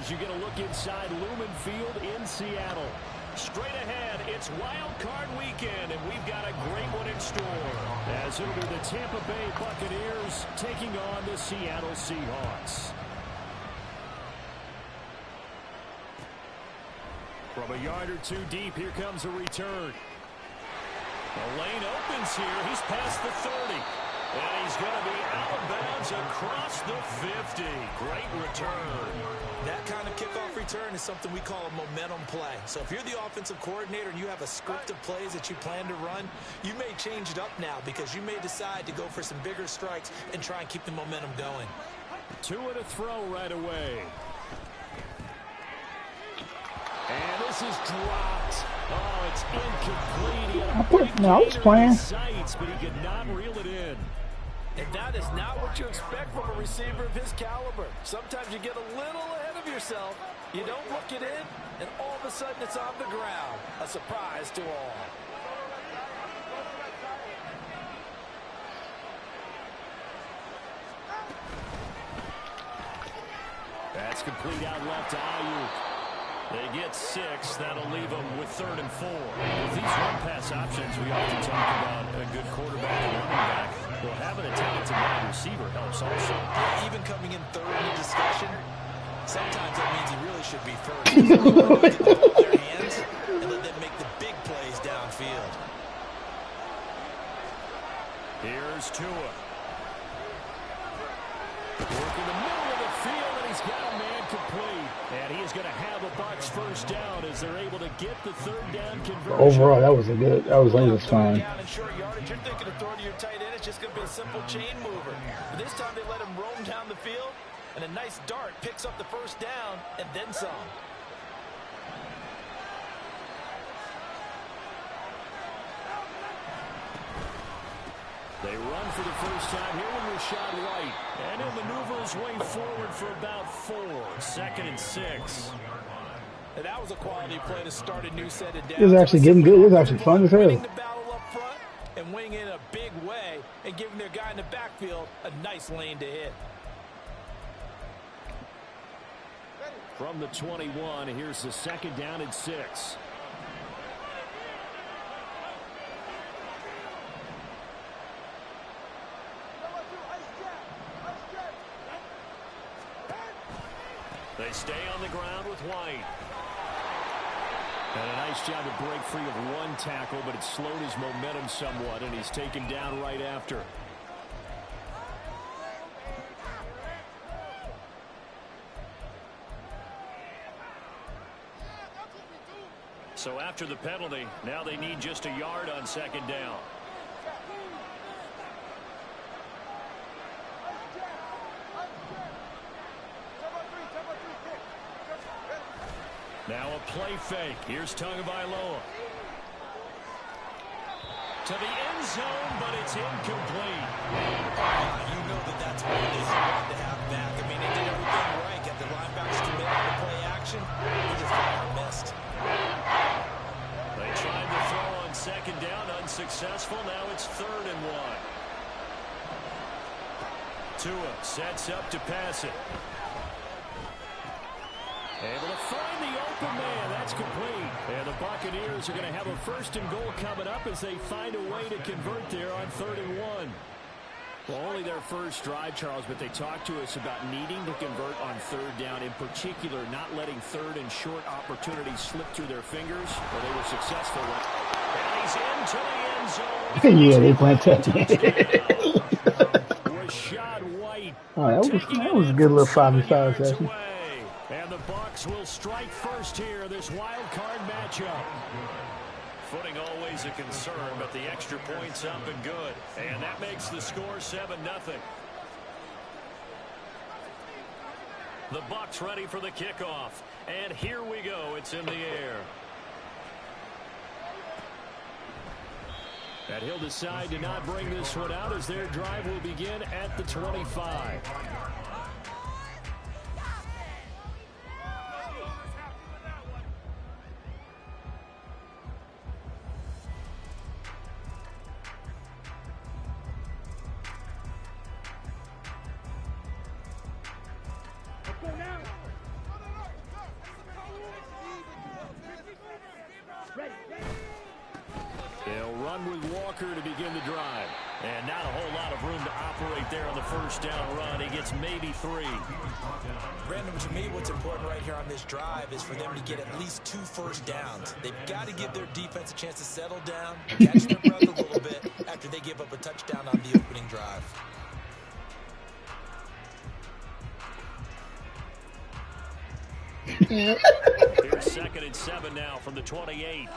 as you get a look inside Lumen Field in Seattle. Straight ahead, it's Wild Card Weekend, and we've got a great one in store, as it'll be the Tampa Bay Buccaneers taking on the Seattle Seahawks. From a yard or two deep, here comes a return. The lane opens here. He's past the 30. And he's going to be out of bounds across the 50. Great return. That kind of kickoff return is something we call a momentum play. So if you're the offensive coordinator and you have a script of plays that you plan to run, you may change it up now because you may decide to go for some bigger strikes and try and keep the momentum going. 2 and a throw right away. And this is dropped. Oh, it's incomplete. I was playing. Sights, but he could not reel it in. And that is not what you expect from a receiver of his caliber. Sometimes you get a little ahead of yourself. You don't look it in, and all of a sudden it's on the ground. A surprise to all. That's complete out left to Ayuk. They get 6. That'll leave them with 3rd and 4. With these run-pass options, we often talk about a good quarterback and running back. Well, having a talented wide receiver helps also. Yeah, even coming in 3rd in the discussion, sometimes that means he really should be first. Get the ball in their hands and let them make the big plays downfield. Here's Tua. Working the middle of the field, and he's got a man complete. And he is going to have a Bucs first down as they're able to get the 3rd down conversion. Overall, that was fine. Down in short yardage, you're thinking of throwing to your tight end. It's just going to be a simple chain mover. But this time they let him roam down the field, and a nice dart picks up the first down and then some. They run for the first time here with Rashad White. And he'll maneuver his way forward for about 4. 2nd and 6. And that was a quality play to start a new set of downs. It was actually getting good. It was actually fun as hell. Winning the battle up front and winning in a big way and giving their guy in the backfield a nice lane to hit. From the 21, here's the 2nd down and 6. They stay on the ground with White. And a nice job to break free of 1 tackle, but it slowed his momentum somewhat, and he's taken down right after. So after the penalty, now they need just a yard on 2nd down. Now a play fake. Here's Tagovailoa. To the end zone, but it's incomplete. You know that's what it is you want to have back. I mean, they did everything right. Got the linebackers committed to play action. He just missed. They tried to throw on 2nd down, unsuccessful. Now it's 3rd and 1. Tua sets up to pass it. Able to find the open man. That's complete. And the Buccaneers are going to have a 1st and goal coming up as they find a way to convert there on 3rd and 1. Well, only their first drive, Charles, but they talked to us about needing to convert on 3rd down, in particular not letting 3rd and short opportunities slip through their fingers. Well, they were successful. And he's into the end zone. Yeah, they playing tough. Rashad White. Oh, that was a good little 5-5 session. And the Bucs will strike first here, this wild card matchup. Footing always a concern, but the extra point's up and good. And that makes the score 7-0. The Bucs ready for the kickoff. And here we go. It's in the air. And he'll decide to not bring this one out as their drive will begin at the 25. run with Walker to begin the drive. And not a whole lot of room to operate there on the first down run. He gets maybe 3. Brandon, to me, what's important right here on this drive is for them to get at least 2 first downs. They've got to give their defense a chance to settle down, catch their breath a little bit after they give up a touchdown on the opening drive. Here's 2nd and 7 now from the 28.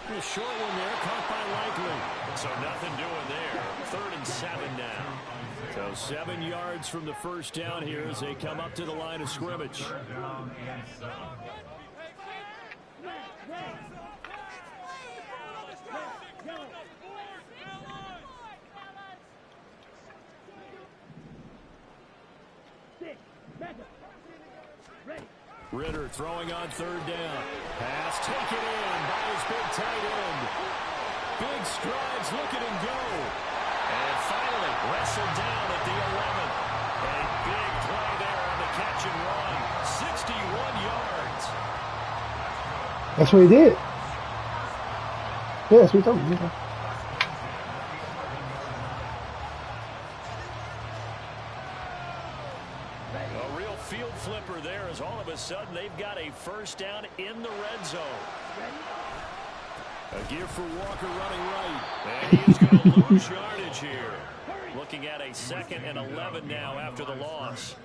A short one there, caught by Likely. So nothing doing there. 3rd and 7 now. So 7 yards from the first down here as they come up to the line of scrimmage. Ritter throwing on 3rd down. Pass taken in by his big tight end. Big strides, look at him go. And finally wrestled down at the 11. A big play there on the catch and run. 61 yards. That's what he did. Yeah, that's what he told me. A real field flipper there as all of a sudden they've got a first down in the red zone. A give for Walker running right. And he is going to lose yardage here. Looking at a 2nd and 11 now after the loss.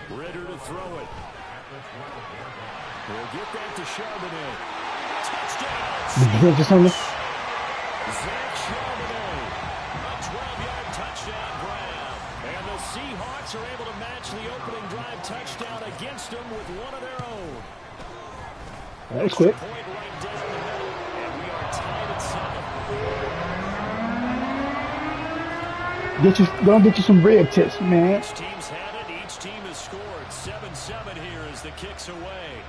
Ritter to throw it. We'll get that to Charbonnet. Touchdown! Zach Charbonnet. A 12-yard touchdown grab. And the Seahawks are able to match the opening drive touchdown against them with one of their own. That was quick. Point right down the middle, and we are tied at 7. Don't get you some bread tips, man. Each team's had it. Each team has scored. 7-7 here as the kick's away.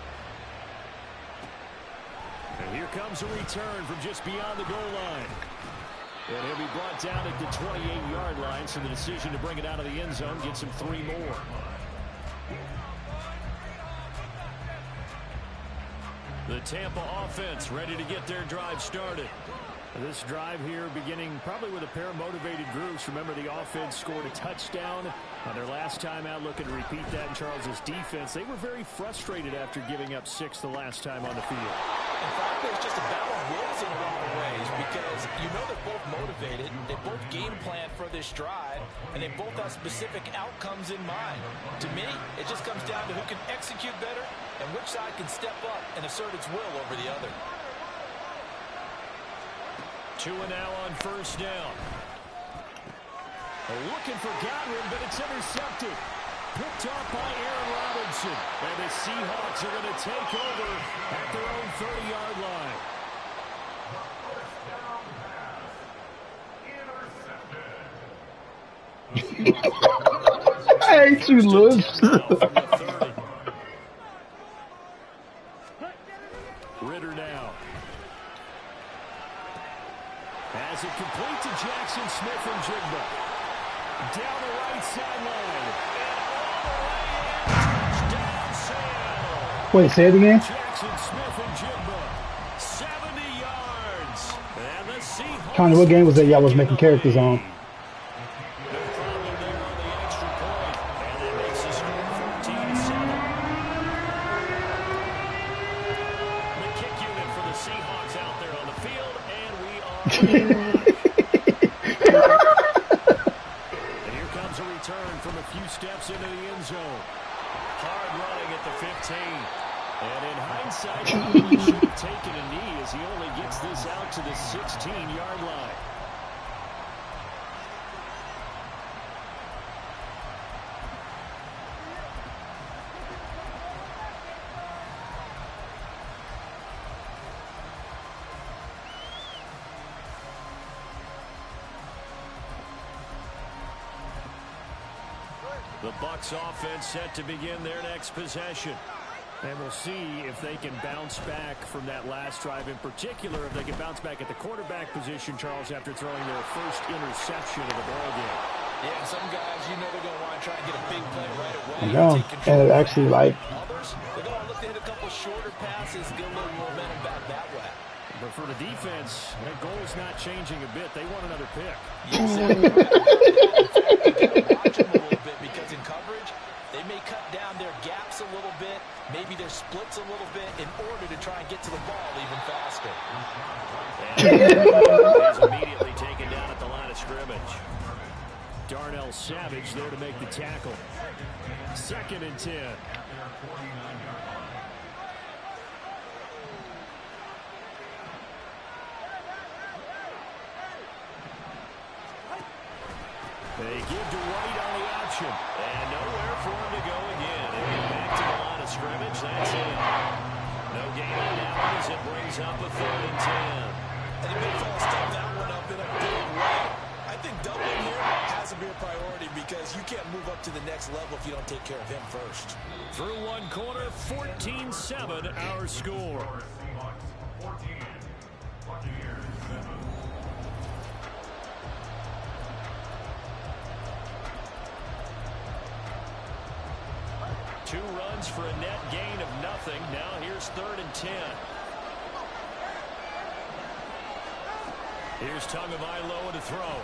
And here comes a return from just beyond the goal line. And he'll be brought down at the 28-yard line, so the decision to bring it out of the end zone gets him 3 more. The Tampa offense ready to get their drive started. This drive here beginning probably with a pair of motivated groups. Remember, the offense scored a touchdown on their last time out. Looking to repeat that in Charles's defense. They were very frustrated after giving up 6 the last time on the field. In fact, there's just a battle of wills in a lot of ways because you know they're both motivated. They both game plan for this drive, and they both have specific outcomes in mind. To me, it just comes down to who can execute better and which side can step up and assert its will over the other. 2 now on first down. Looking for Godwin, but it's intercepted. Picked off by Aaron Robinson. And the Seahawks are going to take over at their own 30-yard line. I hate you, Luz. Ritter now. As it complete to Jackson Smith and Jigba. Down the right sideline. Touchdown, Seattle. Wait, say it again? Jackson Smith and Jigba. 70 yards. And the Seahawks. Connie, what game was that y'all was making characters on? No problem there on the extra point. And that makes the score 14-7. The kick unit for the Seahawks out there on the field. And we are and here comes a return from a few steps into the end zone. Hard running at the 15. And in hindsight, he should have taken a knee as he only gets this out to the 16-yard line. The Bucs offense set to begin their next possession. And we'll see if they can bounce back from that last drive. In particular, if they can bounce back at the quarterback position, Charles, after throwing their first interception of the ballgame. Yeah, some guys, you know they're going to want to try and get a big play right away. I know. And it actually, like... Others, they're going to look to hit a couple shorter passes, get a little momentum back that way. But for the defense, that goal is not changing a bit. They want another pick. Exactly. In fact, you got to watch them a little bit because in coverage, they may cut down their gaps a little bit, maybe their splits a little bit in order to try and get to the ball even faster. And he's immediately taken down at the line of scrimmage. Darnell Savage there to make the tackle. 2nd and 10. They give to White on the option. And nowhere for him to go again. And get back to the line of scrimmage. That's it. No gain on that one as it brings up a 3rd and 10. And the big fella stepped that one up in a big way. I think doubling here has to be a priority because you can't move up to the next level if you don't take care of him first. Through one quarter, 14-7 our score. Two runs for a net gain of nothing. Now here's 3rd and 10. Here's Tagovailoa to throw.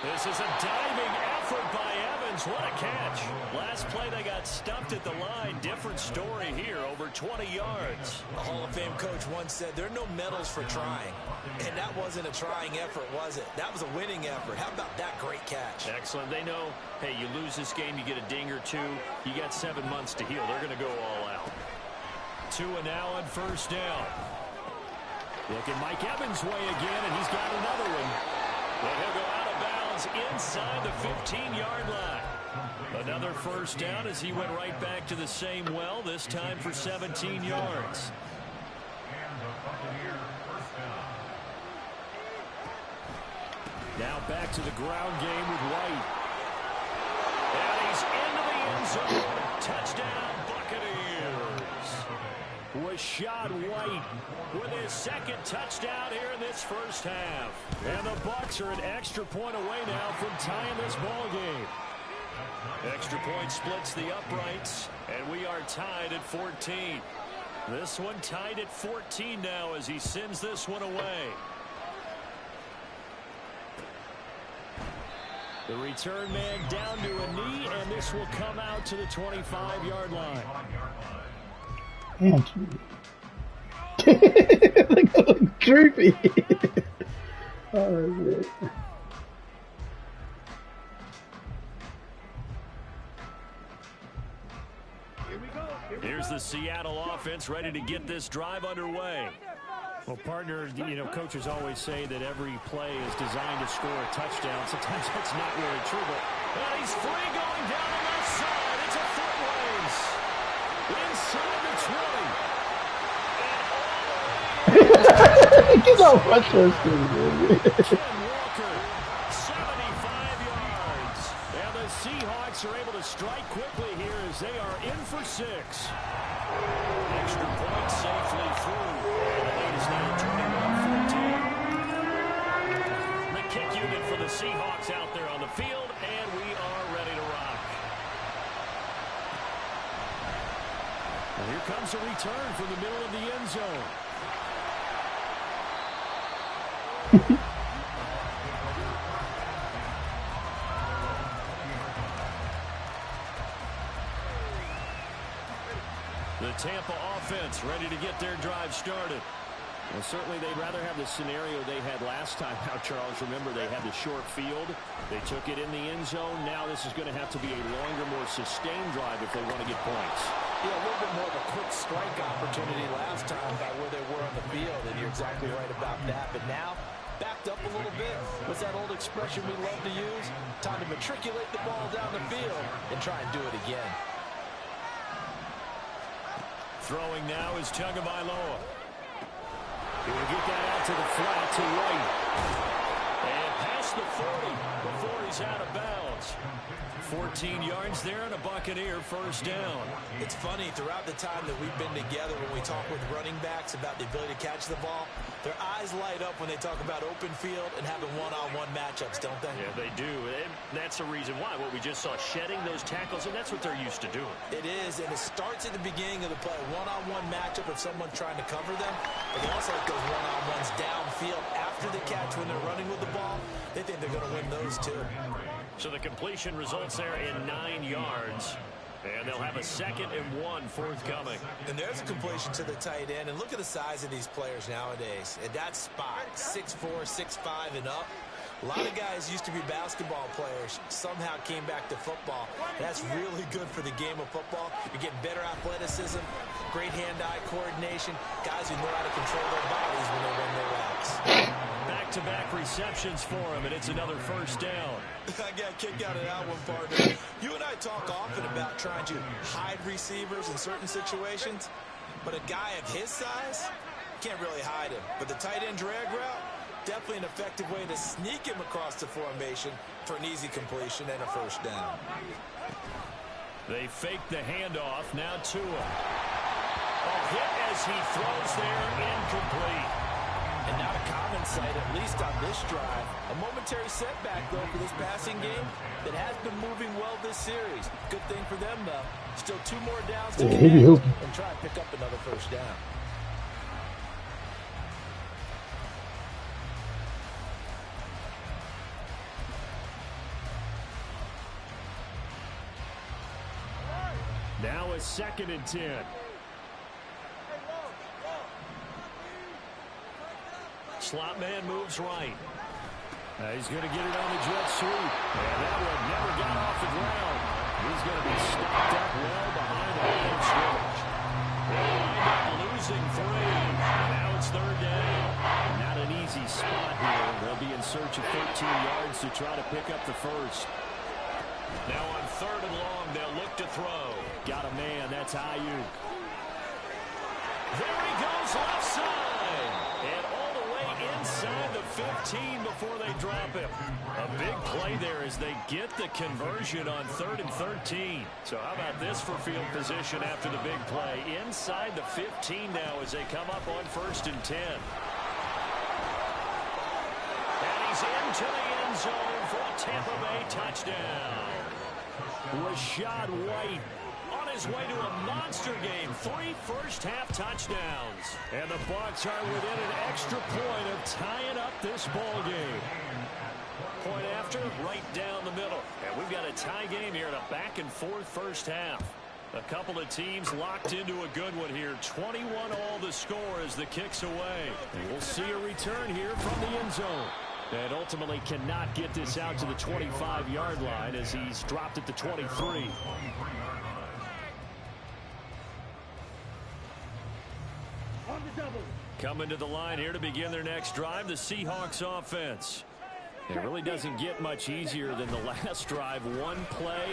This is a diving effort by Evans. What a catch. Last play they got stuffed at the line. Different story here, over 20 yards. A Hall of Fame coach once said there are no medals for trying. And that wasn't a trying effort, was it? That was a winning effort. How about that great catch? Excellent. They know, hey, you lose this game, you get a ding or two. You got 7 months to heal. They're going to go all out. 2 and now on 1st down. Looking Mike Evans' way again, and he's got another one. But he'll go out of bounds inside the 15-yard line. Another 1st down as he went right back to the same well, this time for 17 yards. Now back to the ground game with White. And he's into the end zone. Touchdown, Buccaneers. Rashad White with his 2nd touchdown here in this 1st half. And the Bucs are an extra point away now from tying this ball game. Extra point splits the uprights, and we are tied at 14. This one tied at 14 now as he sends this one away. The return man down to a knee, and this will come out to the 25-yard line. Look, droopy. Oh, shit. Here's the Seattle offense ready to get this drive underway. Well, partner, you know, coaches always say that every play is designed to score a touchdown. Sometimes that's not really true, but he's free going down the left side. It's a foot race. Inside the 20. Get off my chest, dude. Ken Walker, 75 yards. And the Seahawks are able to strike quickly here as they are in for 6. Extra point safely through. And the lead is now 21-14. The kick unit for the Seahawks out there on the field, and we are ready to rock. And here comes a return from the middle of the end zone. The Tampa offense ready to get their drive started. Well, certainly they'd rather have the scenario they had last time. Now, Charles, remember they had the short field. They took it in the end zone. Now this is going to have to be a longer, more sustained drive if they want to get points. Yeah, a little bit more of a quick strike opportunity last time by where they were on the field, and you're exactly right about that. But now, backed up a little bit. What's that old expression we love to use? Time to matriculate the ball down the field and try and do it again. Throwing now is Tagovailoa. He will get that out to the flat to White. And past the 40 before he's out of bounds. 14 yards there and a Buccaneer 1st down. It's funny, throughout the time that we've been together when we talk with running backs about the ability to catch the ball, Their eyes light up when they talk about open field and having one-on-one matchups, don't they? Yeah, they do. And that's the reason why. What we just saw, shedding those tackles, and that's what they're used to doing. It is, and it starts at the beginning of the play. One-on-one matchup if someone's trying to cover them. But they also like those one-on-ones downfield after the catch when they're running with the ball. They think they're going to win those, too. So the completion results there in 9 yards. And they'll have a 2nd and 1 forthcoming. And there's a completion to the tight end. And look at the size of these players nowadays. At that spot, 6'4", 6'5", and up. A lot of guys used to be basketball players, somehow came back to football. That's really good for the game of football. You're getting better athleticism, great hand-eye coordination, guys who know how to control their bodies when they run their routes. Back-to-back receptions for him, and it's another first down. I got a kick out of that one, partner. You and I talk often about trying to hide receivers in certain situations, but a guy of his size can't really hide him. But the tight end drag route, definitely an effective way to sneak him across the formation for an easy completion and a first down. They fake the handoff. Now Tua. A hit as he throws there, incomplete. And not a common sight, at least on this drive. A momentary setback, though, for this passing game that has been moving well this series. Good thing for them, though. Still 2 more downs to connect and try and pick up another first down. Now a 2nd and 10. Slot man moves right. He's going to get it on the jet sweep. And that one never got off the ground. He's going to be stopped up well behind the line of scrimmage. They'll wind up losing 3. Now it's 3rd down. Not an easy spot here. They'll be in search of 13 yards to try to pick up the first. Now on 3rd and long, they'll look to throw. Got a man. That's Ayuk. There he goes left side. And all the way inside the 15 before they drop him. A big play there as they get the conversion on 3rd and 13. So how about this for field position after the big play? Inside the 15 now as they come up on 1st and 10. And he's into the end zone for a Tampa Bay touchdown. Rashad White on his way to a monster game. 3 first-half touchdowns. And the Bucs are within an extra point of tying up this ball game. Point after, right down the middle. And we've got a tie game here in a back-and-forth first half. A couple of teams locked into a good one here. 21 all the score as the kick's away. And we'll see a return here from the end zone. And ultimately cannot get this out to the 25-yard line as he's dropped at the 23. Coming to the line here to begin their next drive, the Seahawks offense. It really doesn't get much easier than the last drive. One play,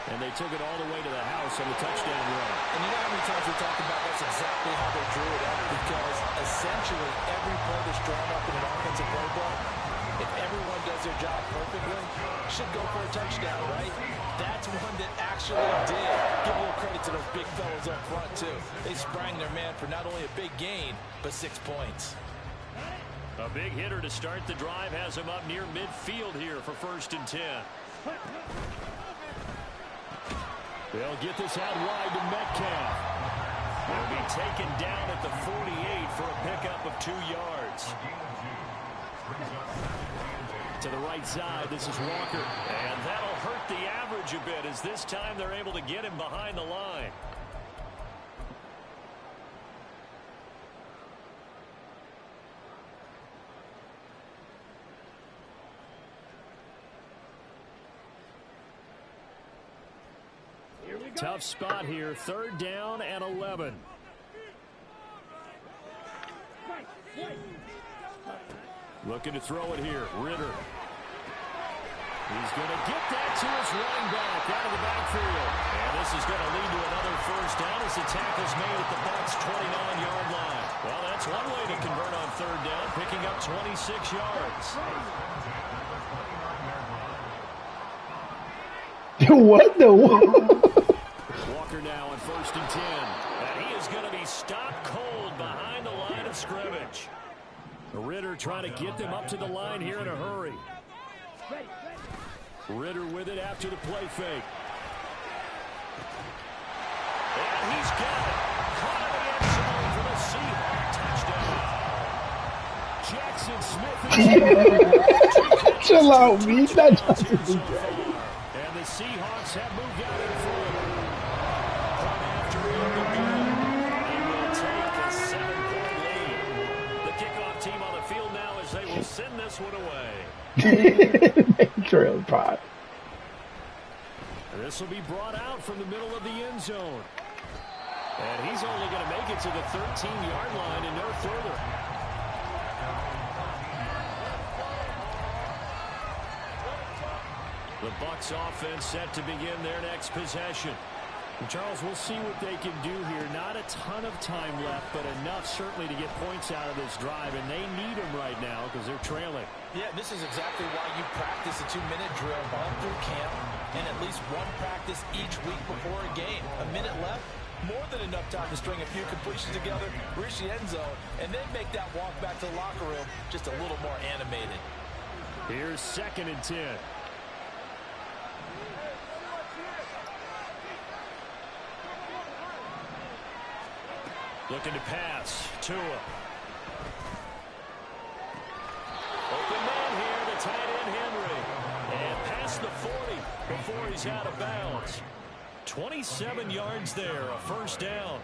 and they took it all the way to the house on the touchdown run. And you know how many times we talked about that's exactly how they drew it up, because essentially every play that's drawn up in an offensive playbook, if everyone does their job perfectly, should go for a touchdown, right? That's one that actually did. Give a little credit to those big fellas up front, too. They sprang their man for not only a big gain, but 6 points. A big hitter to start the drive has him up near midfield here for 1st and 10. They'll get this out wide to Metcalf. He'll be taken down at the 48 for a pickup of 2 yards. To the right side, this is Walker. And that'll hurt the average a bit as this time they're able to get him behind the line. Tough spot here. 3rd down and 11. Looking to throw it here. Ritter. He's going to get that to his running back out of the backfield. And this is going to lead to another first down as the tackle's made at the Bucs' 29-yard line. Well, that's one way to convert on 3rd down, picking up 26 yards. What the? Walker now on 1st and 10. And he is going to be stopped cold behind the line of scrimmage. Ritter trying to get them up to the line here in a hurry. Ritter with it after the play fake. And he's got it. Caught in the end zone for the Seahawks. Jackson Smith. Chill out, me. And the Seahawks have moved out in front. Come after he will take a 7-point lead. The kickoff team on the field now as they will send this one away. Trail pot. This will be brought out from the middle of the end zone. And he's only going to make it to the 13-yard line and no further. The Bucs offense set to begin their next possession. And Charles, we'll see what they can do here. Not a ton of time left, but enough certainly to get points out of this drive, and they need them right now because they're trailing. Yeah, this is exactly why you practice a 2-minute drill all through camp and at least one practice each week before a game. A minute left, more than enough time to string a few completions together, reach the end zone, and then make that walk back to the locker room just a little more animated. Here's 2nd and 10. Looking to pass. Tua. Open man here, the tight end Henry. And past the 40 before he's out of bounds. 27 yards there, a first down.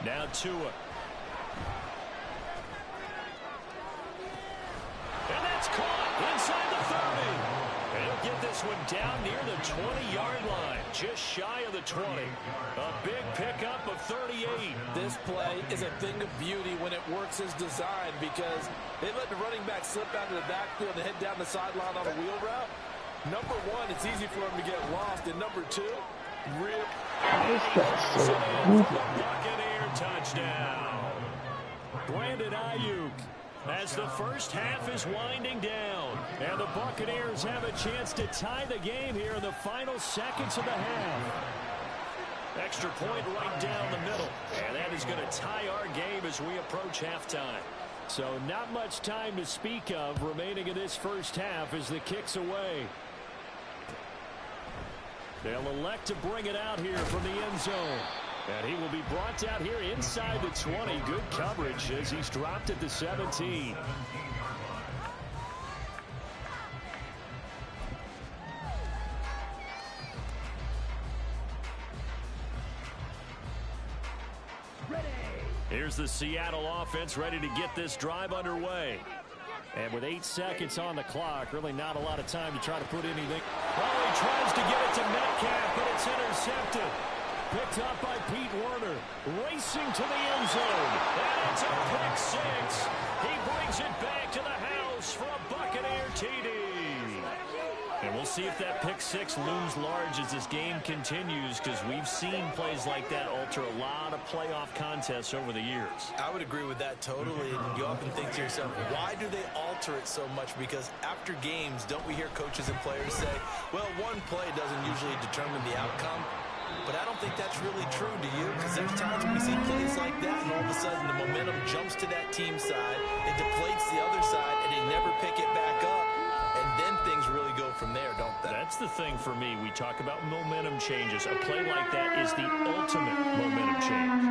Now Tua. And that's caught inside the 30. And he'll get this one down near the 20-yard line, just shy of the 20. A big pickup of 38. This play is a thing of beauty when it works as designed because they let the running back slip out of the backfield and head down the sideline on a wheel route. Number one, it's easy for him to get lost. And number two, real. Buccaneer touchdown. Brandon Ayuk. As the first half is winding down, and the Buccaneers have a chance to tie the game here in the final seconds of the half. Extra point right down the middle, and that is going to tie our game as we approach halftime. So not much time to speak of remaining in this first half as the kick's away. They'll elect to bring it out here from the end zone. And he will be brought out here inside the 20. Good coverage as he's dropped at the 17. Here's the Seattle offense ready to get this drive underway. And with 8 seconds on the clock, really not a lot of time to try to put anything. Oh, he tries to get it to Metcalf, but it's intercepted. Picked up by Pete Werner, racing to the end zone, and it's a pick 6. He brings it back to the house for a Buccaneer TD. And we'll see if that pick 6 looms large as this game continues, because we've seen plays like that alter a lot of playoff contests over the years. I would agree with that totally. And you often think to yourself, why do they alter it so much? Because after games, don't we hear coaches and players say, well, one play doesn't usually determine the outcome. But I don't think that's really true, do you? Because there's times when we see plays like that, and all of a sudden the momentum jumps to that team side, it deflates the other side, and they never pick it back up. And then things really go from there, don't they? That's the thing for me. We talk about momentum changes. A play like that is the ultimate momentum change.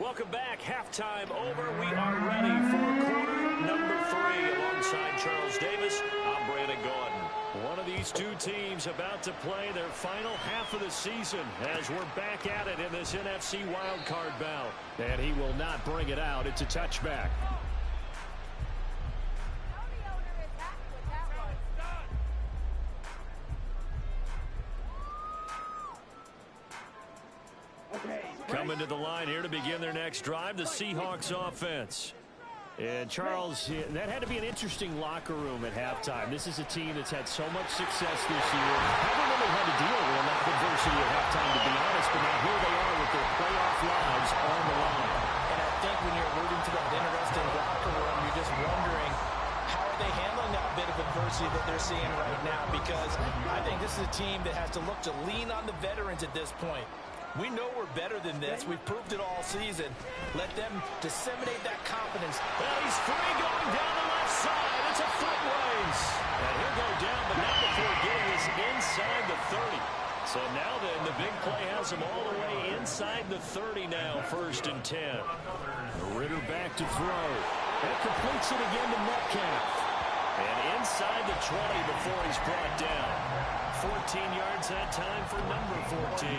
Welcome back. Halftime over. We are ready for quarter number 3 alongside Charles Davis. I'm Brandon Gaudin. One of these two teams about to play their final half of the season as we're back at it in this NFC Wildcard bout. And he will not bring it out. It's a touchback. Coming to the line here to begin their next drive, the Seahawks offense. And Charles, that had to be an interesting locker room at halftime. This is a team that's had so much success this year. Haven't really had to deal with enough adversity at halftime, to be honest, but now here they are with their playoff lives on the line. And at think when you're alluding to that interesting locker room, you're just wondering how are they handling that bit of adversity that they're seeing right now, because I think this is a team that has to look to lean on the veterans at this point. We know we're better than this. We've proved it all season. Let them disseminate that confidence. Well, he's free going down the left side. It's a foot race. And he'll go down, but not before getting us inside the 30. So now then, the big play has him all the way inside the 30 now, 1st and 10. Ritter back to throw. And completes it again to Metcalf. And inside the 20 before he's brought down. 14 yards that time for number 14.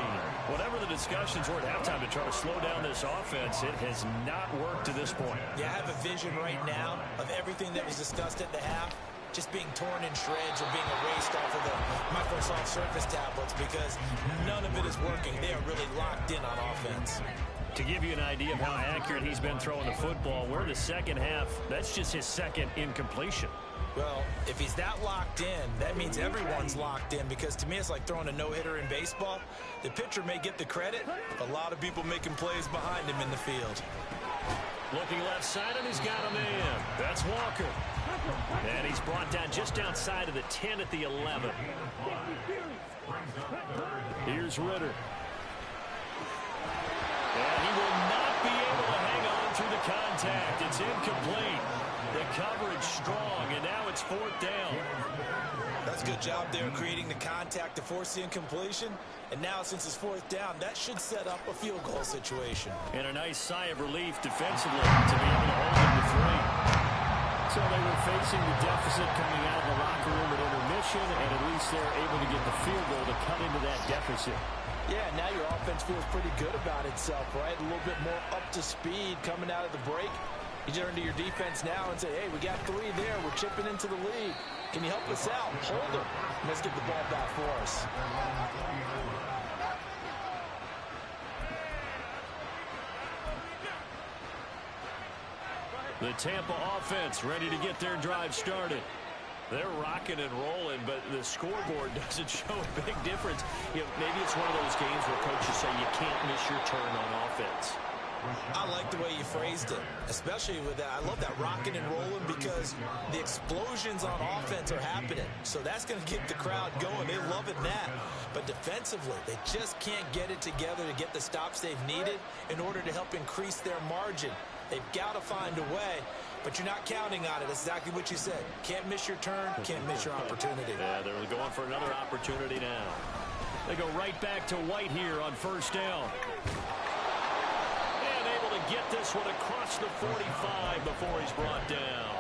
Whatever the discussions were at halftime to try to slow down this offense, it has not worked to this point. Yeah, I have a vision right now of everything that was discussed at the half just being torn in shreds or being erased off of the Microsoft Surface tablets, because none of it is working. They are really locked in on offense. To give you an idea of how accurate he's been throwing the football, we're in the second half. That's just his second incompletion. Well, if he's that locked in, that means everyone's locked in, because to me it's like throwing a no-hitter in baseball. The pitcher may get the credit, a lot of people making plays behind him in the field. Looking left side, and he's got a man. That's Walker. And he's brought down just outside of the 10 at the 11. Here's Ritter. And he will not be able to hang on through the contact. It's incomplete. The coverage strong, and now it's 4th down. That's a good job there creating the contact to force the incompletion. And now, since it's 4th down, that should set up a field goal situation. And a nice sigh of relief defensively to be able to hold him to 3. So they were facing the deficit coming out of the locker room at intermission, and at least they're able to get the field goal to cut into that deficit. Yeah, now your offense feels pretty good about itself, right? A little bit more up to speed coming out of the break. You turn to your defense now and say, hey, we got 3 there. We're chipping into the lead. Can you help us out? Hold them. Let's get the ball back for us. The Tampa offense ready to get their drive started. They're rocking and rolling, but the scoreboard doesn't show a big difference. You know, maybe it's one of those games where coaches say you can't miss your turn on offense. I like the way you phrased it, especially with that. I love that rocking and rolling, because the explosions on offense are happening. So that's going to get the crowd going. They're loving that. But defensively, they just can't get it together to get the stops they've needed in order to help increase their margin. They've got to find a way, but you're not counting on it. That's exactly what you said. Can't miss your turn, can't miss your opportunity. Yeah, they're going for another opportunity now. They go right back to White here on 1st down. Get this one across the 45 before he's brought down.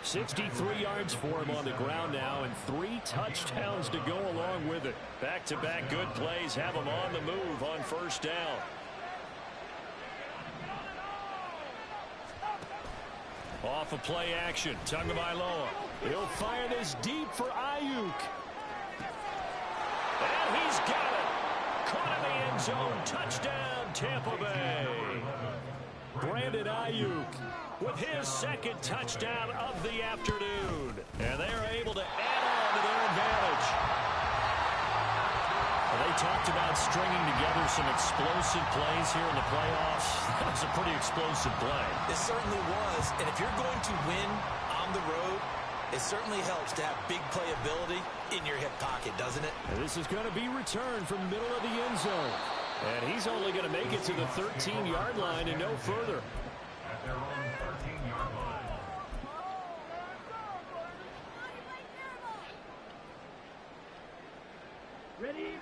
63 yards for him on the ground now, and 3 touchdowns to go along with it. Back-to-back good plays have him on the move on 1st down. Off of play action, Tagovailoa. He'll fire this deep for Ayuk. And he's got it. Caught in the end zone. Touchdown, Tampa Bay. Brandon Ayuk with his 2nd touchdown of the afternoon. And they're able to add on to their advantage. Well, they talked about stringing together some explosive plays here in the playoffs. That was a pretty explosive play. It certainly was. And if you're going to win on the road, it certainly helps to have big playability in your hip pocket, doesn't it? And this is going to be returned from the middle of the end zone. And he's only going to make it to the 13-yard line and no further.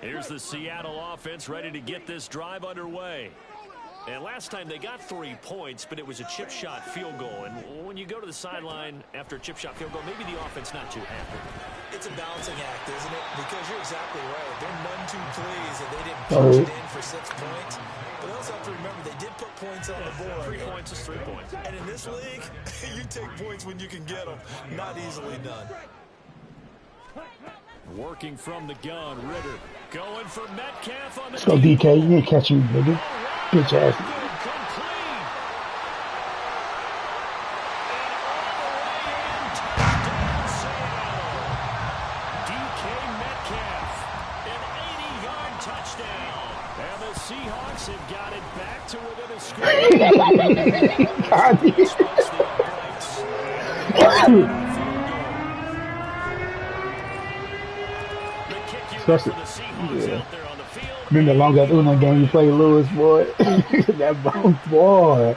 Here's the Seattle offense ready to get this drive underway. And last time they got 3 points, but it was a chip shot field goal. And when you go to the sideline after a chip shot field goal, maybe the offense not too happy. It's a balancing act, isn't it? Because you're exactly right. They're none too pleased that they didn't punch it in for 6 points. But also have to remember they did put points on the board. 3 points is 3 points. And in this league, you take points when you can get them. Not easily done. Working from the gun, Ritter going for Metcalf on the. Let's go, DK. You ain't catch you, nigga. Bitch ass. DK Metcalf, an 80-yard touchdown. And the Seahawks Bucs have got it back to within a Especially, yeah. Remember the longest Uno game you played, Lewis, boy? That boy.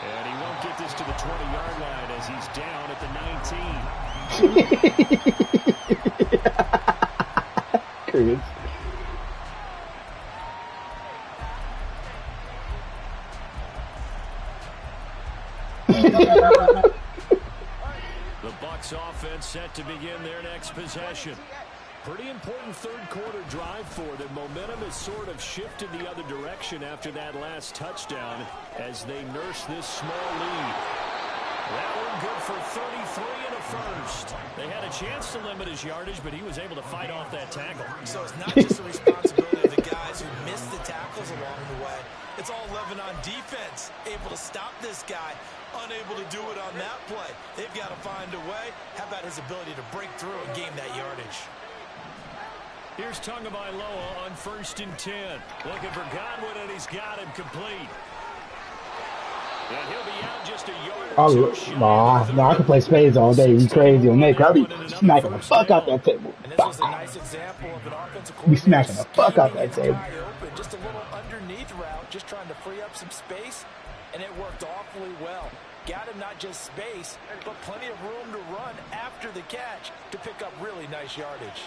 And he won't get this to the 20-yard line as he's down at the 19. Chris. The Bucs offense set to begin their next possession. Pretty important third-quarter drive for them. Momentum has sort of shifted the other direction after that last touchdown as they nurse this small lead. That one good for 33 and a first. They had a chance to limit his yardage, but he was able to fight off that tackle. So it's not just the responsibility of the guys who missed the tackles along the way. It's all living on defense, able to stop this guy, unable to do it on that play. They've got to find a way. How about his ability to break through and gain that yardage? Here's Tagovailoa on 1st and 10. Looking for Godwin, and he's got him complete. And he'll be out just a yard or two. Nah, I can play spades all day. You crazy on that? I'll be smacking the fuck out that table. And this was a nice example of an offensive be smacking the fuck out that table. Just a little underneath route, just trying to free up some space, and it worked awfully well. Got him not just space, but plenty of room to run after the catch to pick up really nice yardage.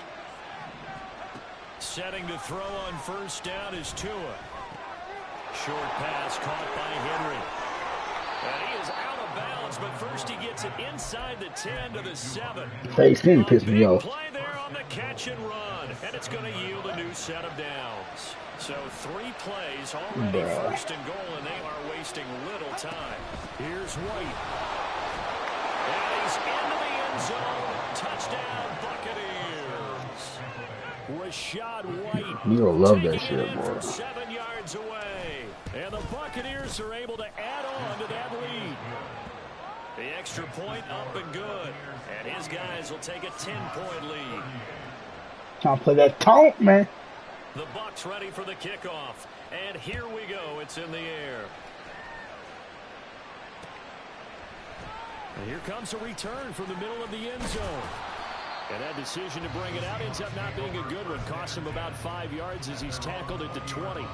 Setting to throw on 1st down is Tua. Short pass caught by Henry. And he is out of bounds, but first he gets it inside the 10 to the 7. Face thing pissed me off. Play there on the catch and run, and it's going to yield a new set of downs. So 3 plays already 1st and goal, and they are wasting little time. Here's White. And he's into the end zone. Touchdown, Buccaneers. Rashad White. You don't love that shit, boy. 7 yards away. And the Buccaneers are able to add on to that lead. The extra point up and good. And his guys will take a 10-point lead. Trying to play that taunt, man. The Bucs ready for the kickoff. And here we go. It's in the air. And here comes a return from the middle of the end zone. And that decision to bring it out ends up not being a good one. Costs him about 5 yards as he's tackled at the 20.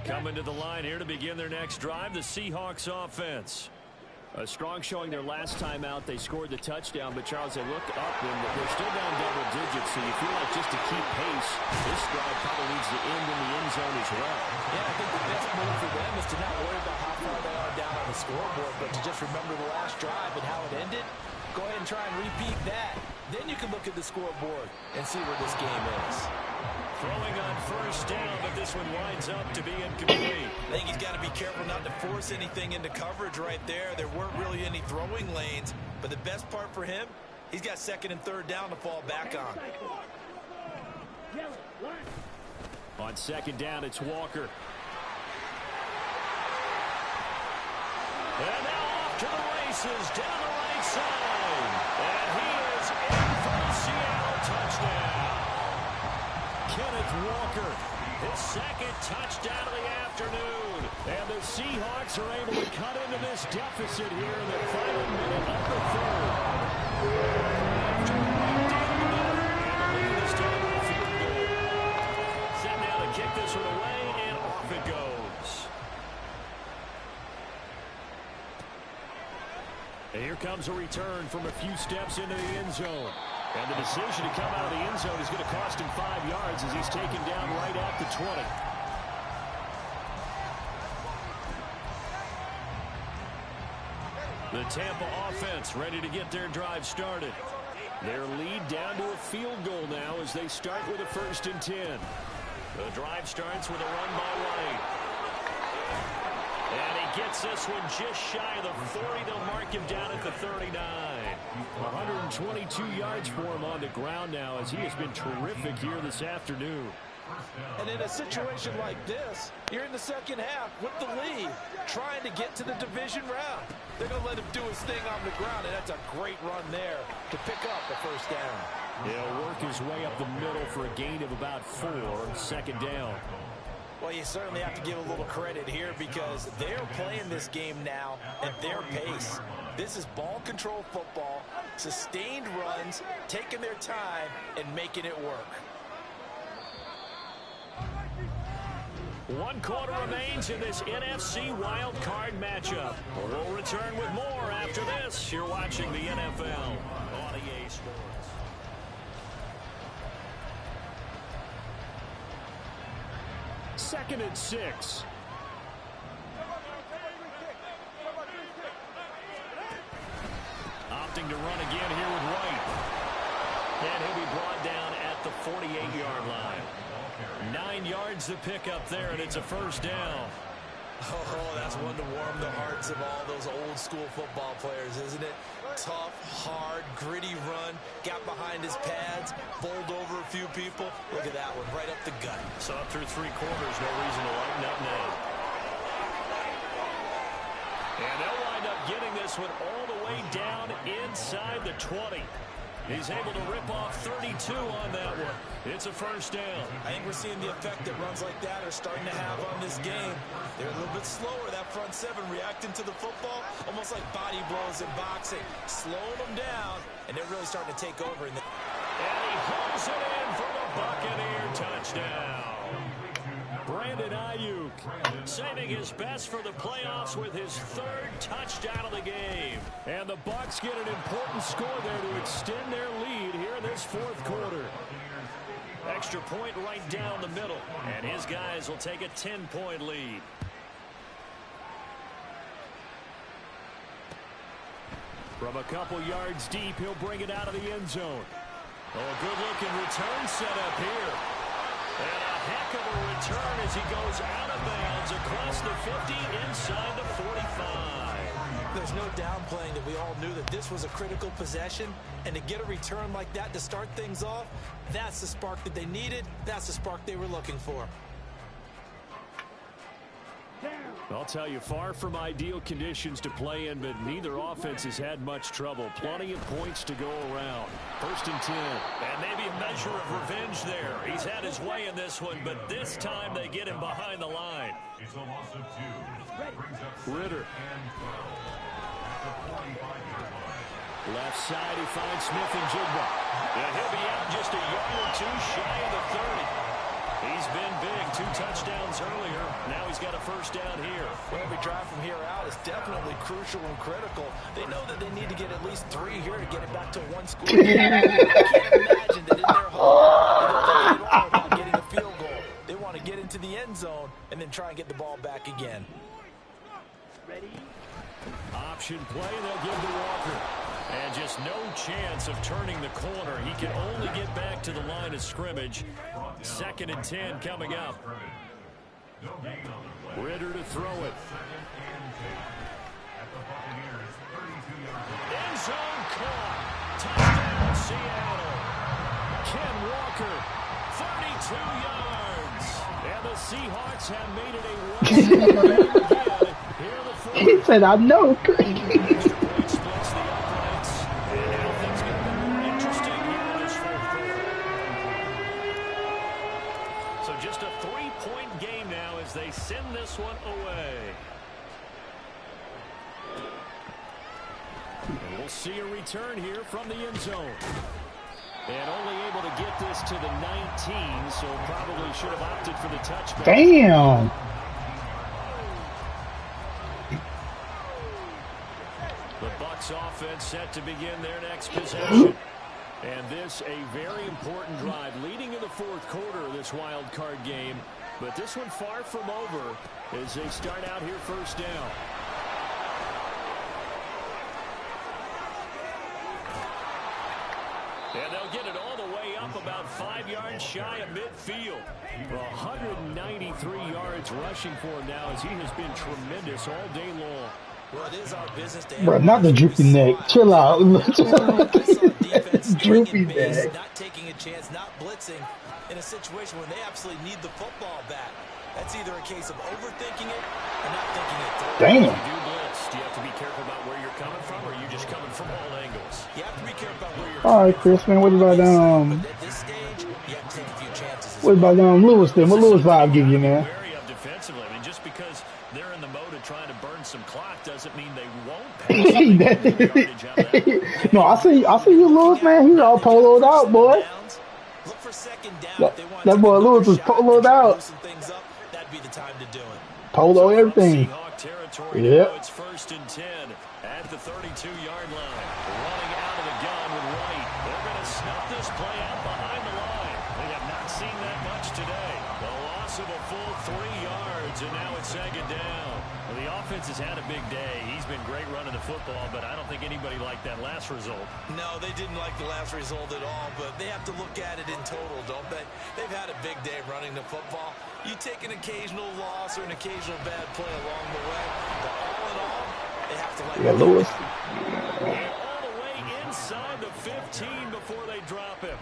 Coming to the line here to begin their next drive, the Seahawks offense. A strong showing their last time out. They scored the touchdown, but Charles, they looked up and they're still down double digits, so you feel like just to keep pace, this drive probably needs to end in the end zone as well. Yeah, I think the best move for them is to not worry about how far they are down on the scoreboard, but to just remember the last drive and how it ended. Go ahead and try and repeat that. Then you can look at the scoreboard and see where this game is. Throwing on 1st down, but this one winds up to be incomplete. I think he's got to be careful not to force anything into coverage right there. There weren't really any throwing lanes, but the best part for him, he's got 2nd and 3rd down to fall back on. On 2nd down, it's Walker. And now off to the races, down the right side. And he is in for the Seattle touchdown. Kenneth Walker, his 2nd touchdown of the afternoon. And the Seahawks are able to cut into this deficit here in the final minute of the 3rd. After right down the middle, and the lead is down to the field goal. Set now to kick this one away, and off it goes. And here comes a return from a few steps into the end zone. And the decision to come out of the end zone is going to cost him 5 yards as he's taken down right at the 20. The Tampa offense ready to get their drive started. Their lead down to a field goal now as they start with a 1st and 10. The drive starts with a run by White. And he gets this one just shy of the 40. They'll mark him down at the 39. 122 yards for him on the ground now as he has been terrific here this afternoon. And in a situation like this, you're in the second half with the lead, trying to get to the division round. They're going to let him do his thing on the ground, and that's a great run there to pick up the first down. He'll work his way up the middle for a gain of about 4, second down. Well, you certainly have to give a little credit here because they're playing this game now at their pace. This is ball control football, sustained runs, taking their time, and making it work. 1 quarter remains in this NFC Wildcard matchup. We'll return with more after this. You're watching the NFL on EA Sports. Second and 6. Opting to run again here with White. And he'll be brought down at the 48-yard line. 9 yards to pick up there, and it's a first down. Oh, that's one to warm the hearts of all those old school football players, isn't it? Tough, hard, gritty run, got behind his pads, bowled over a few people. Look at that one, right up the gut. So up through 3 quarters, no reason to lighten up now. And they'll wind up getting this one all the way down inside the 20. He's able to rip off 32 on that one. It's a first down. I think we're seeing the effect that runs like that are starting to have on this game. They're a little bit slower, that front 7, reacting to the football, almost like body blows in boxing, slowing them down, and they're really starting to take over. And he hauls it in for the Buccaneer touchdown. Brandon Ayuk saving his best for the playoffs with his 3rd touchdown of the game. And the Bucs get an important score there to extend their lead here in this 4th quarter. Extra point right down the middle, and his guys will take a 10-point lead. From a couple yards deep, he'll bring it out of the end zone. Oh, good-looking return set up here. And a heck of a return as he goes out of bounds across the 50 inside the 45. There's no downplaying that we all knew that this was a critical possession, and to get a return like that to start things off, that's the spark that they needed. That's the spark they were looking for. I'll tell you, far from ideal conditions to play in, but neither offense has had much trouble. Plenty of points to go around. 1st and 10. And maybe a measure of revenge there. He's had his way in this one, but this time they get him behind the line. It's a loss of 2. Ritter. Left side, he finds Smith and Jigba. And he'll be out just a yard or 2 shy of the 30. He's been big, 2 touchdowns earlier. Now he's got a first down here. Well, every drive from here out is definitely crucial and critical. They know that they need to get at least 3 here to get it back to 1 score. I can't imagine that in their home, they don't think at all about getting a field goal. They want to get into the end zone and then try and get the ball back again. Ready? Option play, they'll give to Walker. And just no chance of turning the corner. He can only get back to the line of scrimmage. 2nd and 10 coming up. Ritter to throw it. End zone caught. Touchdown, Seattle. Ken Walker, 32 yards. And the Seahawks have made it a 1-score game again. Here in the 4th. He said, I know. Just a 3-point game now as they send this one away. And we'll see a return here from the end zone. And only able to get this to the 19, so probably should have opted for the touchback. Damn. The Bucs offense set to begin their next possession. And this a very important drive leading in the 4th quarter of this wild card game. But this one far from over as they start out here first down. And they'll get it all the way up about 5 yards shy of midfield. 193 yards rushing for him now as he has been tremendous all day long. Well, it is our business to Bro, not the droopy neck. Chill out. defense staying in base, not taking a chance, not blitzing in a situation where they absolutely need the football back. That's either a case of overthinking it or not thinking it through. Damn. If you do blitz, do you have to be careful about where you're coming from, or are you just coming from all angles? You have to be careful about where you're All right, Chris, man. What about But at this stage, you have to take a few chances. what about Lewis then? What Lewis vibe give you, man? Wary of defensively. I mean, just because they're in the mode of trying to burn some clock doesn't mean they won't pass. No, I see you, Lewis, man. He's all poloed out, boy. Look for second down. That boy Lewis was poloed out. That'd be the time to do it. Polo everything. Yeah. It's 1st and 10 at the 32-yard line. Running out of the gun with White. They're going to snuff this play out behind the line. They have not seen that much today. The loss of a full 3 yards, and now it's 2nd down. Well, the offense has had a big day. He's been great running the football, but I don't think anybody liked that last result. No, they didn't like the last result at all, but they have to look at it in total, don't they? They've had a big day running the football. You take an occasional loss or an occasional bad play along the way, but all in all, they have to like Lewis. All the way inside the 15 before they drop him.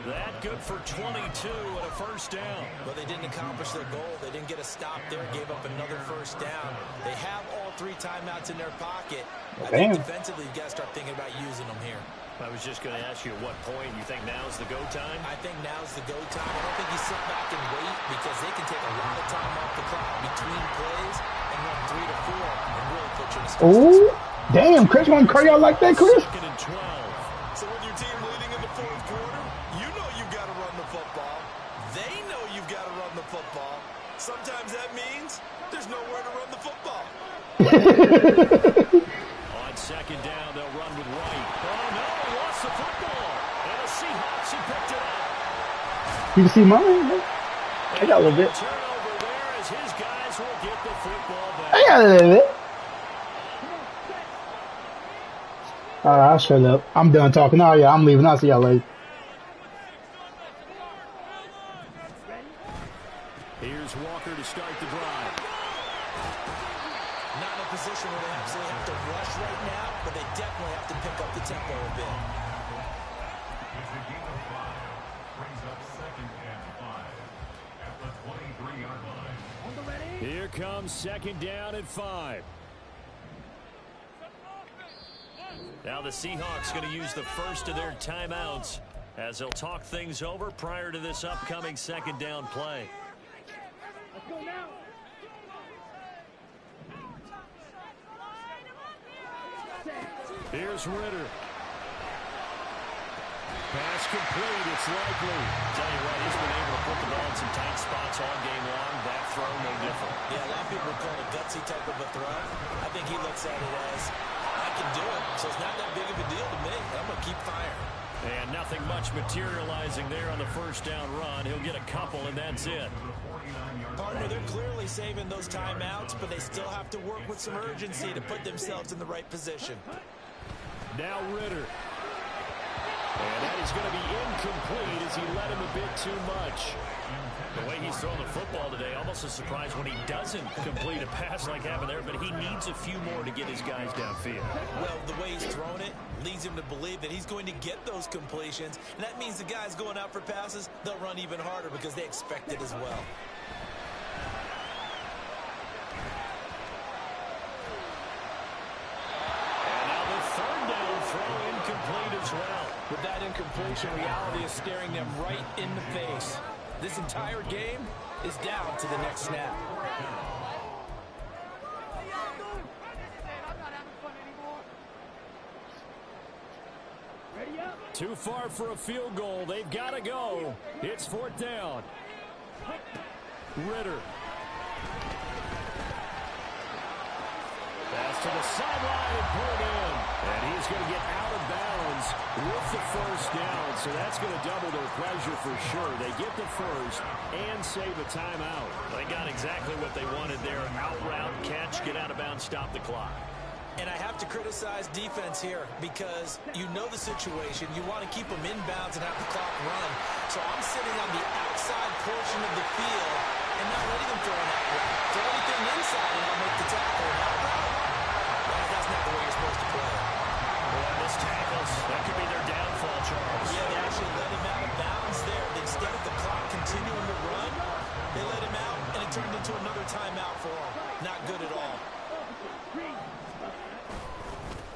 That good for 22 and a 1st down. But they didn't accomplish their goal. They didn't get a stop there, gave up another 1st down. They have all 3 timeouts in their pocket. I think defensively, you got to start thinking about using them here. I was just going to ask you at what point you think now's the go time? I think now's the go time. I don't think you sit back and wait because they can take a lot of time off the clock between plays and run 3 to 4 and really put you in a space. Oh, damn, Chris won't curry out like that, Chris. 2nd and 12. So with your team leading in the 4th quarter, you know you've got to run the football. They know you've got to run the football. Sometimes that means there's nowhere to run the football. On 2nd down, they'll run with White. Oh, no, lost the football. And the Seahawks have picked it up. You can see mine. I got a little bit. Turnover there as his guys will get the football back. I got a little bit. All right, I'll shut up. I'm done talking. Oh, yeah, I'm leaving. I'll see y'all later. Here's Walker to start the drive. Not in a position where they absolutely have to rush right now, but they definitely have to pick up the tempo a bit. It's a game of 5. Brings up 2nd and 5 at the 23-yard line. Here comes 2nd down at 5. Now the Seahawks going to use the first of their timeouts as they'll talk things over prior to this upcoming 2nd down play. Let's go now. Here's Ritter. Pass complete. It's likely. Tell you what, he's been able to put the ball in some tight spots all game long. That throw, no different. Yeah, a lot of people call it a gutsy type of a throw. I think he looks at it as, I can do it, so it's not that big of a deal to me. I'm going to keep firing. And nothing much materializing there on the 1st down run. He'll get a couple, and that's it. Partner, they're clearly saving those timeouts, but they still have to work with some urgency to put themselves in the right position. Now Ritter. And that is going to be incomplete as he led him a bit too much. The way he's throwing the football today, almost a surprise when he doesn't complete a pass like happened there, but he needs a few more to get his guys downfield. Well, the way he's thrown it leads him to believe that he's going to get those completions, and that means the guys going out for passes, they'll run even harder because they expect it as well. And now the 3rd down throw incomplete as well. With that incompletion, reality is staring them right in the face. This entire game is down to the next snap. Too far for a field goal. They've got to go. It's 4th down. Ritter. Pass to the sideline and pulled in. And he's going to get out of bounds with the 1st down. So that's going to double their pleasure for sure. They get the 1st and save a timeout. They got exactly what they wanted there. Out route, catch, get out of bounds, stop the clock. And I have to criticize defense here because you know the situation. You want to keep them inbounds and have the clock run. So I'm sitting on the outside portion of the field and not letting them throw an out route. Throw anything inside and I'll make the tackle. That's not the way you're supposed to play. Boy, this tackles, that could be their downfall, Charles. Yeah, they actually let him out of bounds there. Instead of the clock continuing to run, they let him out, and it turned into another timeout for him. Not good at all.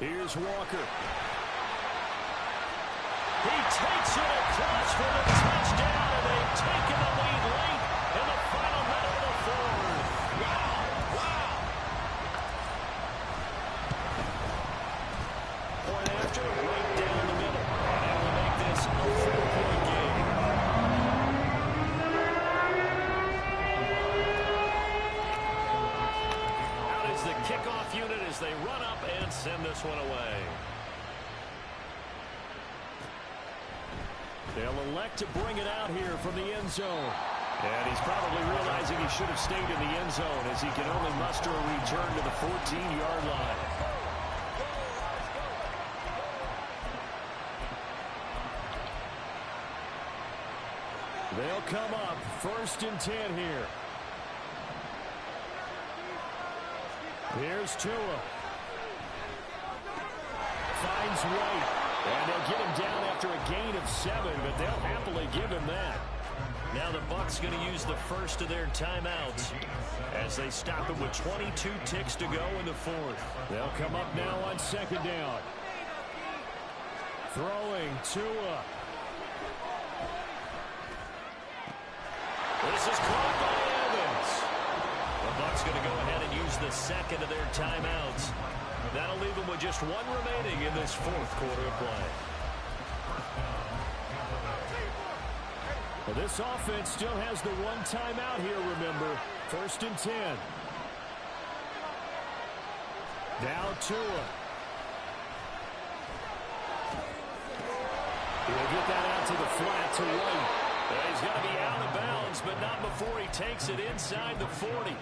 Here's Walker. He takes it across for the touchdown, and they've taken the lead late in the final minute of the fourth. Wow, wow. Point after, right down the middle. And that will make this a 4-point game. Out is the kickoff unit as they run up and send this one away. They'll elect to bring it out here from the end zone. And he's probably realizing he should have stayed in the end zone as he can only muster a return to the 14-yard line. They'll come up 1st and 10 here. Here's Tua. Finds White. And they'll get him down after a gain of 7, but they'll happily give him that. Now the Bucs going to use the first of their timeouts as they stop him with 22 ticks to go in the fourth. They'll come up now on 2nd down. Throwing Tua. This is caught by Evans. The Bucs going to go ahead and use the second of their timeouts. That'll leave them with just one remaining in this fourth quarter of play. Well, this offense still has the one timeout here, remember. 1st and 10. Now Tua. He'll get that out to the flat to White. He's going to be out of bounds, but not before he takes it inside the 40.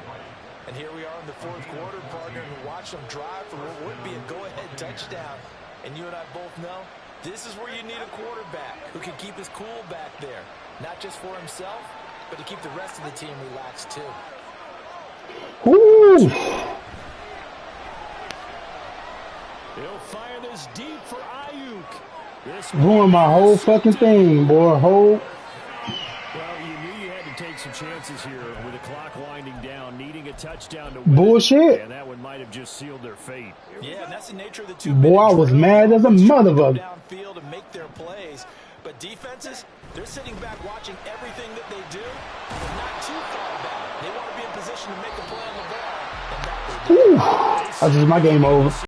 And here we are in the fourth quarter, partner, and watch them drive for what would be a go-ahead touchdown. And you and I both know this is where you need a quarterback who can keep his cool back there. Not just for himself, but to keep the rest of the team relaxed, too. Ooh. He'll fire this deep for Ayuk. Ruined my whole fucking thing, boy. Well, you knew you had to take some chances here with the clock winding down, needing a touchdown to win. Bullshit. And that one might have just sealed their fate. Yeah, and that's the nature of the two. Boy, I was mad as a motherfucker. Downfield and make their plays, but defenses, they're sitting back watching everything that they do, but not too far back. They want to be in position to make a play on the ball, and that they do. That's just my game over.